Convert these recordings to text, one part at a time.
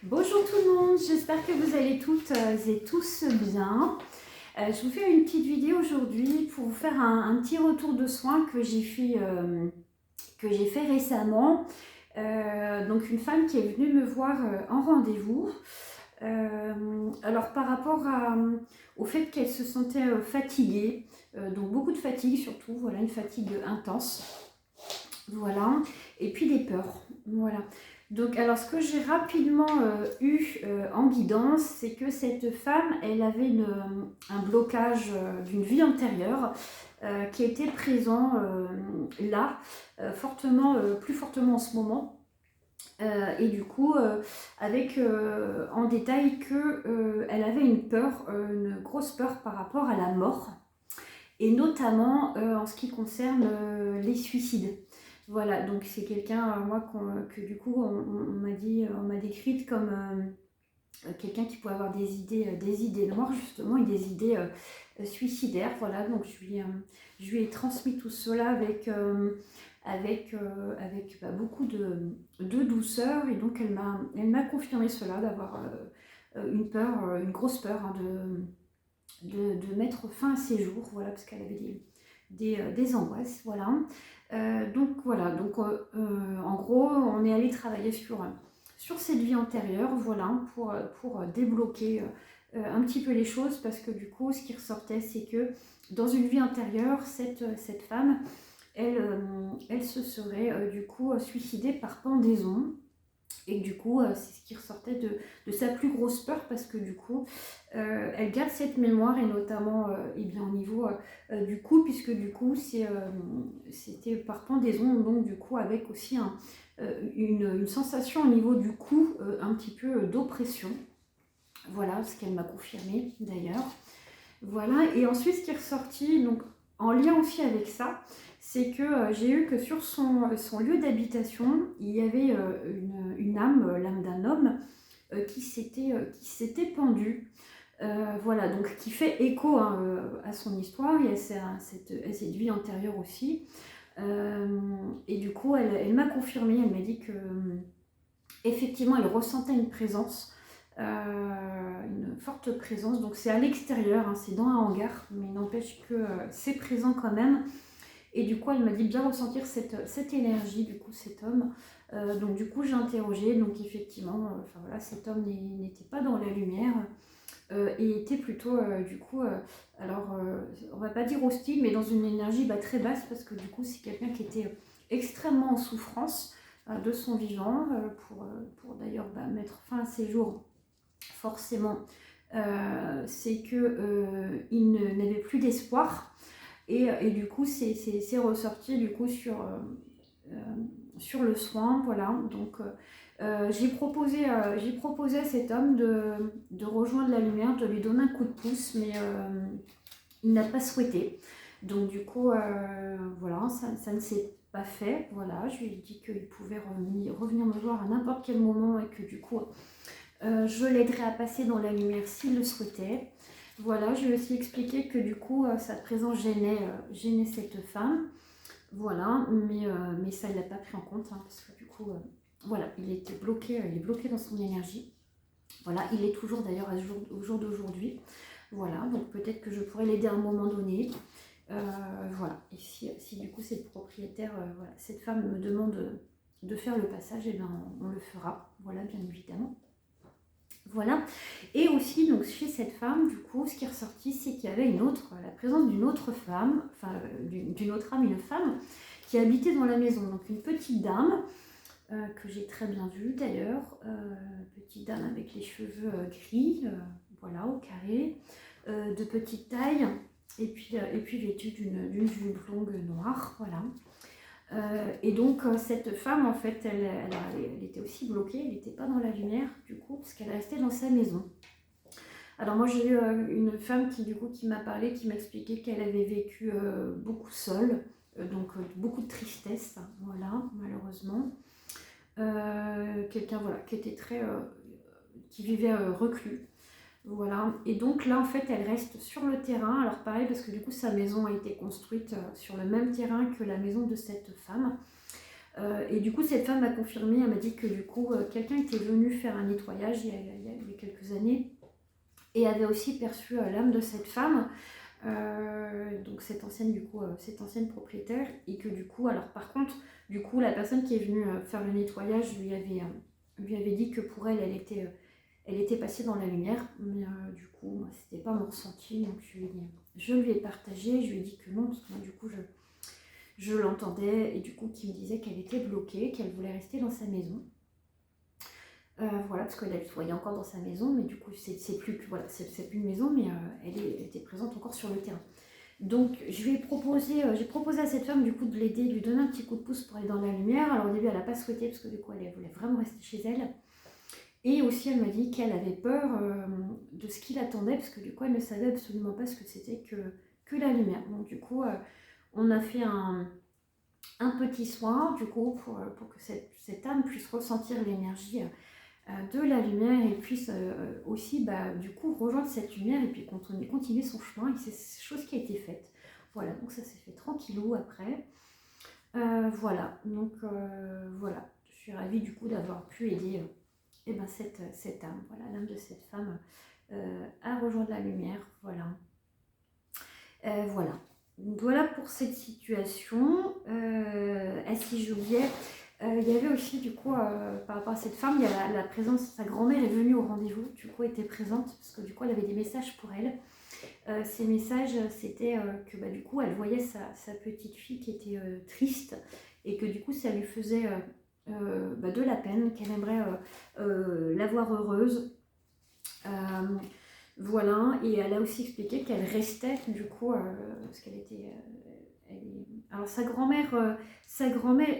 Bonjour tout le monde, j'espère que vous allez toutes et tous bien. Je vous fais une petite vidéo aujourd'hui pour vous faire un petit retour de soins que j'ai fait récemment. Donc une femme qui est venue me voir en rendez-vous. Alors par rapport au fait qu'elle se sentait fatiguée, donc beaucoup de fatigue surtout, voilà, une fatigue intense. Voilà, et puis des peurs, voilà. Donc, alors ce que j'ai rapidement eu en guidance, c'est que cette femme, elle avait un blocage d'une vie antérieure qui était présent là, plus fortement en ce moment. Et du coup, avec en détail que elle avait une peur, une grosse peur par rapport à la mort, et notamment en ce qui concerne les suicides. Voilà, donc c'est quelqu'un, que du coup, on m'a décrite comme quelqu'un qui pouvait avoir des idées noires, justement, et des idées suicidaires. Voilà, donc je lui ai transmis tout cela avec beaucoup de douceur, et donc elle m'a confirmé cela, d'avoir une peur, une grosse peur, hein, de mettre fin à ses jours, voilà, parce qu'elle avait des angoisses, voilà. Donc voilà, en gros, on est allé travailler sur cette vie antérieure, voilà, pour débloquer un petit peu les choses, parce que du coup, ce qui ressortait, c'est que dans une vie antérieure, cette femme, elle se serait du coup suicidée par pendaison. Et du coup, c'est ce qui ressortait de sa plus grosse peur, parce que du coup, elle garde cette mémoire, et notamment eh bien, au niveau du cou, puisque du coup, c'était par pendaison, donc du coup, avec aussi une sensation au niveau du cou, un petit peu d'oppression. Voilà, ce qu'elle m'a confirmé d'ailleurs. Voilà, et ensuite, ce qui est ressorti, donc en lien aussi avec ça, c'est que j'ai eu que sur son lieu d'habitation, il y avait une âme, l'âme d'un homme, qui s'était pendu. Voilà, donc qui fait écho, hein, à son histoire et à cette vie antérieure aussi. Et du coup, elle m'a confirmé, elle m'a dit que effectivement, elle ressentait une présence, une forte présence. Donc c'est à l'extérieur, hein, c'est dans un hangar, mais il n'empêche que c'est présent quand même. Et du coup, elle m'a dit bien ressentir cette énergie, du coup, cet homme. Donc du coup, j'ai interrogé. Donc effectivement, enfin voilà, cet homme n'était pas dans la lumière, et était plutôt, on va pas dire hostile, mais dans une énergie très basse, parce que du coup, c'est quelqu'un qui était extrêmement en souffrance de son vivant, pour d'ailleurs mettre fin à ses jours, forcément. C'est que il n'avait plus d'espoir. Et du coup, c'est ressorti du coup sur le soin, voilà. Donc, j'ai proposé à cet homme de rejoindre la lumière, de lui donner un coup de pouce, mais il n'a pas souhaité. Donc, du coup, voilà, ça ne s'est pas fait. Voilà, je lui ai dit qu'il pouvait revenir me voir à n'importe quel moment, et que du coup, je l'aiderais à passer dans la lumière s'il le souhaitait. Voilà, je lui ai aussi expliqué que du coup, sa présence gênait cette femme. Voilà, mais ça, il l'a pas pris en compte, hein, parce que du coup, voilà, il est bloqué dans son énergie. Voilà, il est toujours d'ailleurs au jour d'aujourd'hui. Voilà, donc peut-être que je pourrais l'aider à un moment donné. Voilà, et si du coup cette propriétaire, voilà, cette femme me demande de faire le passage, et bien on le fera, voilà, bien évidemment. Voilà, et aussi donc chez cette femme, du coup, ce qui est ressorti, c'est qu'il y avait la présence d'une autre femme, enfin d'une autre âme, une femme qui habitait dans la maison. Donc une petite dame, que j'ai très bien vue d'ailleurs, petite dame avec les cheveux gris, voilà, au carré, de petite taille, et puis vêtue d'une jupe longue noire, voilà. Et donc cette femme, en fait, elle était aussi bloquée, elle n'était pas dans la lumière du coup, parce qu'elle restait dans sa maison. Alors moi, j'ai eu une femme qui m'a parlé, qui m'a expliqué qu'elle avait vécu beaucoup seule, donc beaucoup de tristesse, hein, voilà, malheureusement. Quelqu'un, voilà, qui vivait reclus. Voilà, et donc là en fait elle reste sur le terrain. Alors pareil, parce que du coup sa maison a été construite sur le même terrain que la maison de cette femme. Et du coup, cette femme m'a confirmé, elle m'a dit que du coup, quelqu'un était venu faire un nettoyage il y a quelques années et avait aussi perçu l'âme de cette femme, donc cette ancienne, du coup, cette ancienne propriétaire, et que du coup, alors par contre, du coup, la personne qui est venue faire le nettoyage lui avait dit que pour elle, elle était passée dans la lumière, mais du coup, moi, c'était pas mon ressenti, donc je lui ai partagé, je lui ai dit que non, parce que moi, du coup, je l'entendais, et du coup, qui me disait qu'elle était bloquée, qu'elle voulait rester dans sa maison. Voilà, parce qu'elle se voyait encore dans sa maison, mais du coup, c'est plus une maison, mais elle était présente encore sur le terrain. Donc, j'ai proposé à cette femme, du coup, de l'aider, de lui donner un petit coup de pouce pour aller dans la lumière. Alors, au début, elle n'a pas souhaité, parce que du coup, elle voulait vraiment rester chez elle. Et aussi, elle m'a dit qu'elle avait peur de ce qui l'attendait, parce que du coup, elle ne savait absolument pas ce que c'était que la lumière. Donc, du coup, on a fait un petit soin, du coup, pour que cette âme puisse ressentir l'énergie de la lumière et puisse aussi, du coup, rejoindre cette lumière et puis continuer son chemin. Et c'est chose qui a été faite. Voilà, donc ça s'est fait tranquillou après. Voilà, donc voilà, je suis ravie du coup d'avoir pu aider cette âme, voilà, l'âme de cette femme à rejoindre la lumière, voilà. Voilà. Donc, voilà pour cette situation. Si j'oubliais, il y avait aussi du coup, par rapport à cette femme, il y a la présence, sa grand-mère est venue au rendez-vous, du coup était présente, parce que du coup elle avait des messages pour elle. Ces messages, c'était que du coup elle voyait sa petite fille qui était triste, et que du coup ça lui faisait de la peine, qu'elle aimerait la voir heureuse. Voilà, et elle a aussi expliqué qu'elle restait du coup, parce qu'elle était... alors sa grand-mère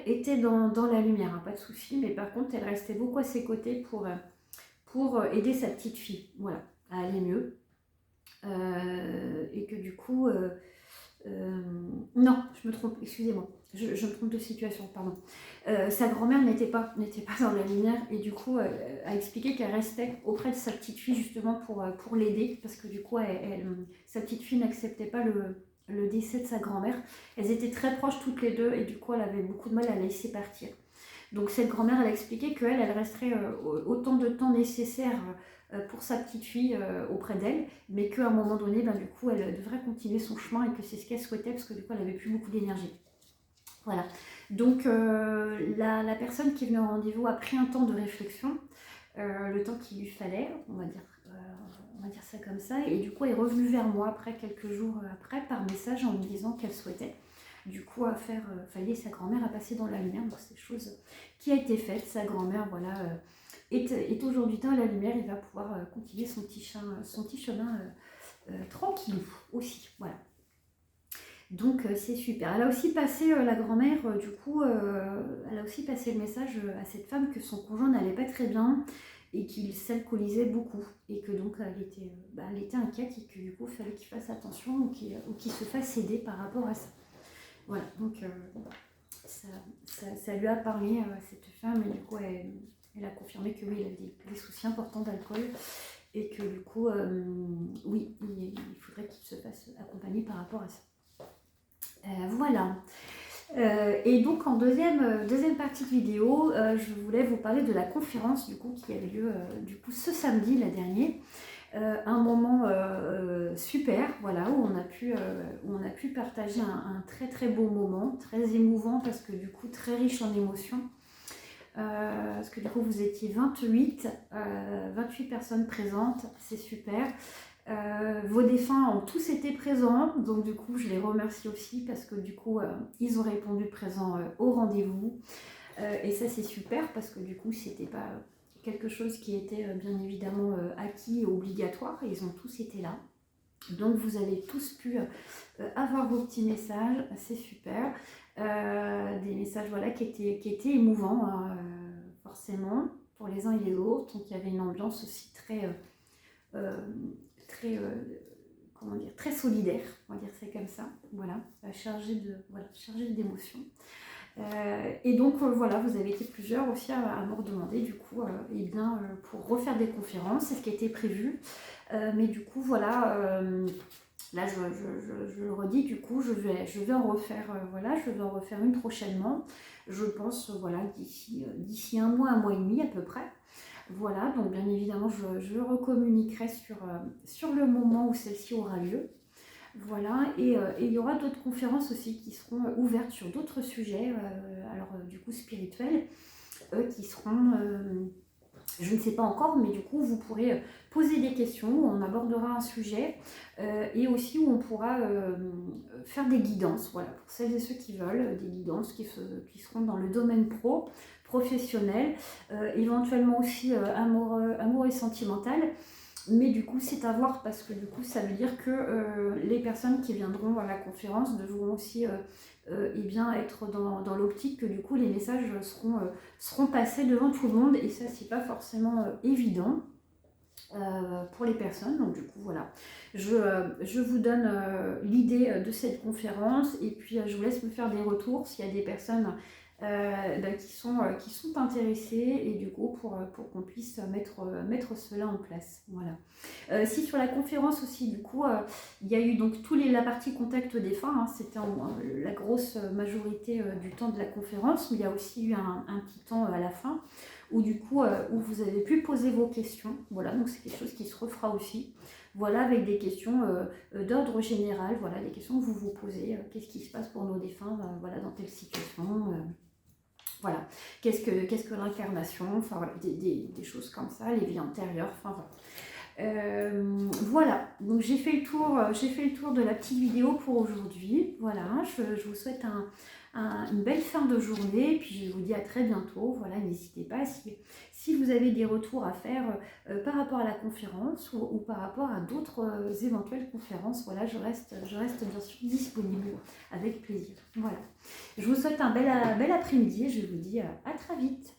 était dans la lumière, hein, pas de souci, mais par contre elle restait beaucoup à ses côtés pour aider sa petite fille, voilà, à aller mieux. Et que du coup... non, je me trompe, excusez-moi, je me trompe de situation, pardon. Sa grand-mère n'était pas dans la lumière, et du coup a expliqué qu'elle restait auprès de sa petite fille justement pour l'aider, parce que du coup sa petite fille n'acceptait pas le décès de sa grand-mère. Elles étaient très proches toutes les deux, et du coup elle avait beaucoup de mal à la laisser partir. Donc cette grand-mère, elle a expliqué qu'elle resterait autant de temps nécessaire pour sa petite fille auprès d'elle, mais qu'à un moment donné, du coup, elle devrait continuer son chemin, et que c'est ce qu'elle souhaitait, parce que du coup, elle n'avait plus beaucoup d'énergie. Voilà. Donc la personne qui est venue au rendez-vous a pris un temps de réflexion, le temps qu'il lui fallait, on va dire ça comme ça, et du coup, elle est revenue vers moi après, quelques jours après, par message, en me disant qu'elle souhaitait du coup aider sa grand-mère à passer dans la lumière. Donc c'est chose qui a été faite. Sa grand-mère, voilà, est aujourd'hui dans la lumière. Il va pouvoir continuer son petit chemin tranquille aussi, voilà. Donc c'est super. Elle a aussi passé, la grand-mère, du coup, elle a aussi passé le message à cette femme que son conjoint n'allait pas très bien, et qu'il s'alcoolisait beaucoup, et que donc elle était inquiète, et que du coup il fallait qu'il fasse attention, ou qu'il se fasse aider par rapport à ça. Voilà, donc ça lui a parlé à cette femme, et du coup elle a confirmé que oui, il avait des soucis importants d'alcool, et que du coup oui, il faudrait qu'il se fasse accompagner par rapport à ça. Voilà. Et donc en deuxième partie de vidéo, je voulais vous parler de la conférence du coup qui a eu lieu ce samedi, la dernière. Un moment super, voilà, où on a pu partager un très très beau moment, très émouvant, parce que du coup très riche en émotions. Parce que du coup vous étiez 28 personnes présentes, c'est super. Vos défunts ont tous été présents, donc du coup je les remercie aussi, parce que du coup ils ont répondu présent au rendez-vous, et ça c'est super, parce que du coup c'était pas quelque chose qui était bien évidemment acquis et obligatoire, et ils ont tous été là. Donc vous avez tous pu avoir vos petits messages, c'est super. Des messages voilà, qui étaient émouvants, hein, forcément, pour les uns et les autres. Donc il y avait une ambiance aussi très très solidaire, on va dire c'est comme ça, voilà, chargée d'émotions. Et donc voilà, vous avez été plusieurs aussi à me redemander du coup pour refaire des conférences, c'est ce qui était prévu, mais du coup voilà, Là, je le redis, du coup, je vais en refaire, voilà, je vais en refaire une prochainement. Je pense, voilà, d'ici un mois et demi à peu près. Voilà, donc bien évidemment, je recommuniquerai sur le moment où celle-ci aura lieu. Voilà, et il y aura d'autres conférences aussi qui seront ouvertes sur d'autres sujets, alors du coup spirituels, qui seront, je ne sais pas encore, mais du coup vous pourrez poser des questions, où on abordera un sujet, et aussi où on pourra faire des guidances, voilà, pour celles et ceux qui veulent, des guidances qui seront dans le domaine professionnel, éventuellement aussi amour et sentimental. Mais du coup, c'est à voir parce que du coup, ça veut dire que les personnes qui viendront à la conférence devront aussi eh bien, être dans l'optique que du coup, les messages seront passés devant tout le monde. Et ça, c'est pas forcément évident pour les personnes. Donc du coup, voilà. Je vous donne l'idée de cette conférence et puis je vous laisse me faire des retours s'il y a des personnes qui sont intéressés et du coup pour qu'on puisse mettre cela en place. Voilà. Si sur la conférence aussi, du coup, il y a eu donc la partie contact défunt, hein, c'était la grosse majorité du temps de la conférence, mais il y a aussi eu un petit temps à la fin où du coup où vous avez pu poser vos questions. Voilà, donc c'est quelque chose qui se refera aussi. Voilà, avec des questions d'ordre général, voilà, des questions que vous vous posez. Qu'est-ce qui se passe pour nos défunts, voilà, dans telle situation. Voilà, qu'est-ce que l'incarnation, enfin voilà, des choses comme ça, les vies antérieures, enfin voilà. Voilà, donc j'ai fait le tour de la petite vidéo pour aujourd'hui. Voilà, je vous souhaite une belle fin de journée, puis je vous dis à très bientôt. Voilà, n'hésitez pas si vous avez des retours à faire par rapport à la conférence ou par rapport à d'autres éventuelles conférences. Voilà, je reste bien sûr disponible avec plaisir. Voilà, je vous souhaite un bel après-midi et je vous dis à très vite.